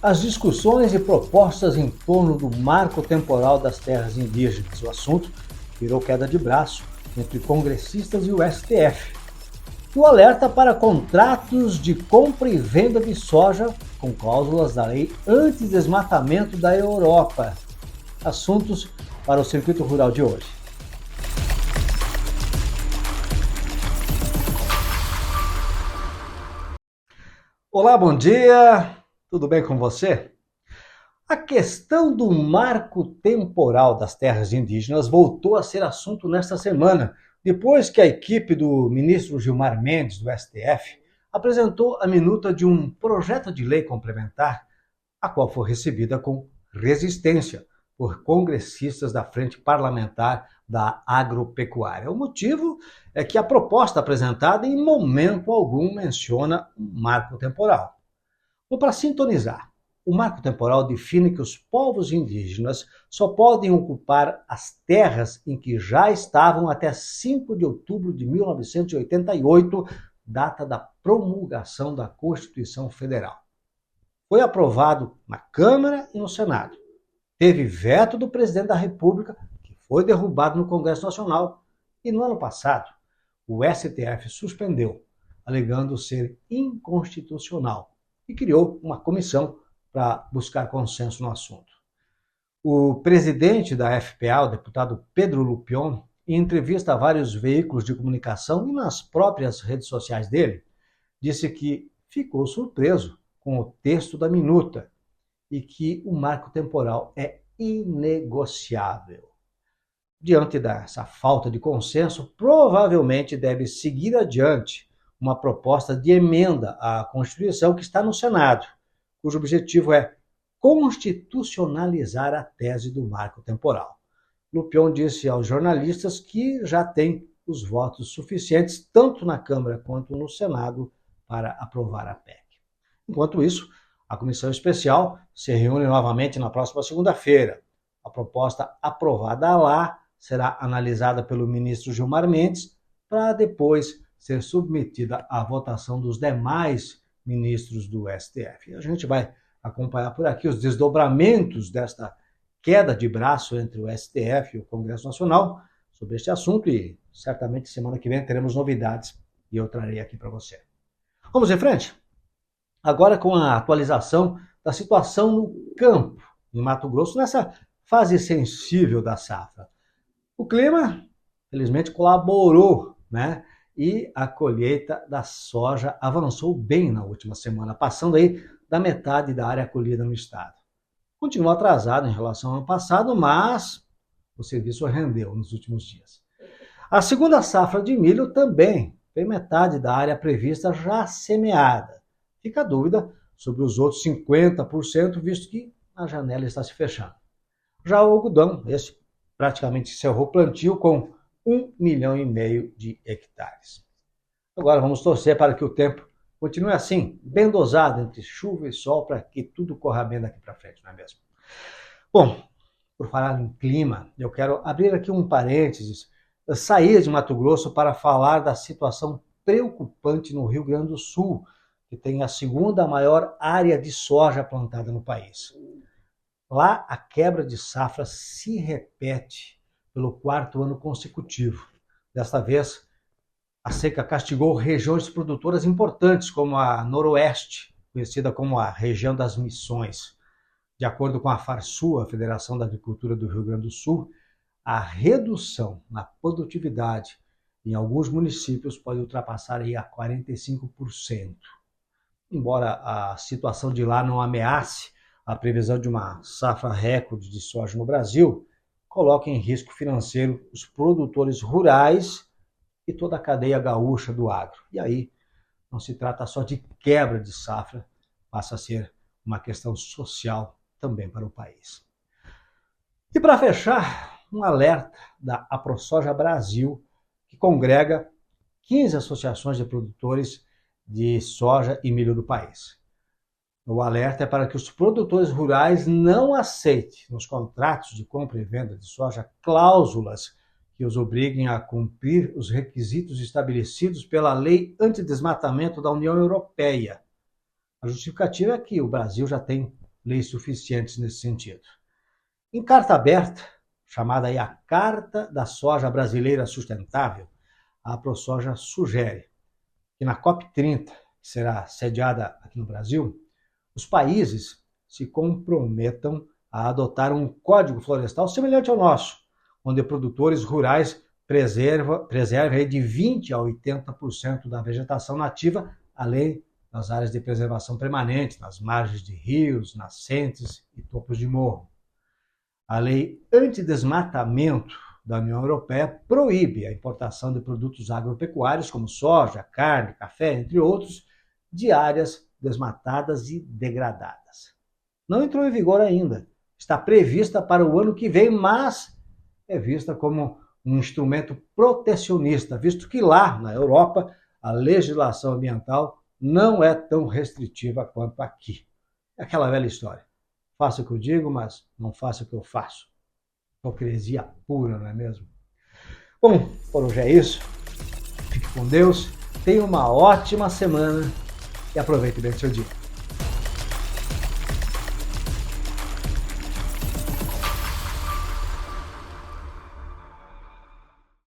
As discussões e propostas em torno do marco temporal das terras indígenas. O assunto virou queda de braço entre congressistas e o STF. E o alerta para contratos de compra e venda de soja com cláusulas da lei antidesmatamento da Europa. Assuntos para o Circuito Rural de hoje. Olá, bom dia! Tudo bem com você? A questão do marco temporal das terras indígenas voltou a ser assunto nesta semana, depois que a equipe do ministro Gilmar Mendes, do STF, apresentou a minuta de um projeto de lei complementar, a qual foi recebida com resistência por congressistas da Frente Parlamentar da Agropecuária. O motivo é que a proposta apresentada em momento algum menciona um marco temporal. Ou para sintonizar, o marco temporal define que os povos indígenas só podem ocupar as terras em que já estavam até 5 de outubro de 1988, data da promulgação da Constituição Federal. Foi aprovado na Câmara e no Senado. Teve veto do presidente da República, que foi derrubado no Congresso Nacional. E no ano passado, o STF suspendeu, alegando ser inconstitucional, e criou uma comissão para buscar consenso no assunto. O presidente da FPA, o deputado Pedro Lupion, em entrevista a vários veículos de comunicação e nas próprias redes sociais dele, disse que ficou surpreso com o texto da minuta e que o marco temporal é inegociável. Diante dessa falta de consenso, provavelmente deve seguir adiante uma proposta de emenda à Constituição que está no Senado, cujo objetivo é constitucionalizar a tese do marco temporal. Lupion disse aos jornalistas que já tem os votos suficientes, tanto na Câmara quanto no Senado, para aprovar a PEC. Enquanto isso, a comissão especial se reúne novamente na próxima segunda-feira. A proposta aprovada lá será analisada pelo ministro Gilmar Mendes para depois ser submetida à votação dos demais ministros do STF. A gente vai acompanhar por aqui os desdobramentos desta queda de braço entre o STF e o Congresso Nacional sobre este assunto e certamente semana que vem teremos novidades e eu trarei aqui para você. Vamos em frente? Agora com a atualização da situação no campo, em Mato Grosso, nessa fase sensível da safra. O clima, felizmente, colaborou, né? E a colheita da soja avançou bem na última semana, passando aí da metade da área colhida no estado. Continua atrasado em relação ao ano passado, mas o serviço rendeu nos últimos dias. A segunda safra de milho também tem metade da área prevista já semeada. Fica a dúvida sobre os outros 50%, visto que a janela está se fechando. Já o algodão, esse praticamente encerrou o plantio com 1,5 milhão de hectares. Agora vamos torcer para que o tempo continue assim, bem dosado entre chuva e sol, para que tudo corra bem daqui para frente, não é mesmo? Bom, por falar em clima, eu quero abrir aqui um parênteses, sair de Mato Grosso para falar da situação preocupante no Rio Grande do Sul, que tem a segunda maior área de soja plantada no país. Lá, a quebra de safra se repete pelo 4º ano consecutivo. Desta vez, a seca castigou regiões produtoras importantes, como a Noroeste, conhecida como a região das Missões. De acordo com a Farsul, a Federação da Agricultura do Rio Grande do Sul, a redução na produtividade em alguns municípios pode ultrapassar aí a 45%. Embora a situação de lá não ameace a previsão de uma safra recorde de soja no Brasil, coloca em risco financeiro os produtores rurais e toda a cadeia gaúcha do agro. E aí não se trata só de quebra de safra, passa a ser uma questão social também para o país. E para fechar, um alerta da AproSoja Brasil, que congrega 15 associações de produtores de soja e milho do país. O alerta é para que os produtores rurais não aceitem nos contratos de compra e venda de soja cláusulas que os obriguem a cumprir os requisitos estabelecidos pela Lei Antidesmatamento da União Europeia. A justificativa é que o Brasil já tem leis suficientes nesse sentido. Em carta aberta, chamada aí a Carta da Soja Brasileira Sustentável, a ProSoja sugere que na COP30, que será sediada aqui no Brasil, os países se comprometam a adotar um código florestal semelhante ao nosso, onde produtores rurais preservem de 20% a 80% da vegetação nativa, além das áreas de preservação permanente, nas margens de rios, nascentes e topos de morro. A lei antidesmatamento da União Europeia proíbe a importação de produtos agropecuários como soja, carne, café, entre outros, de áreas desmatadas e degradadas. Não entrou em vigor ainda. Está prevista para o ano que vem, mas é vista como um instrumento protecionista, visto que lá, na Europa, a legislação ambiental não é tão restritiva quanto aqui. É aquela velha história. Faça o que eu digo, mas não faça o que eu faço. Hipocrisia pura, não é mesmo? Bom, por hoje é isso. Fique com Deus, tenha uma ótima semana e aproveite bem o seu dia.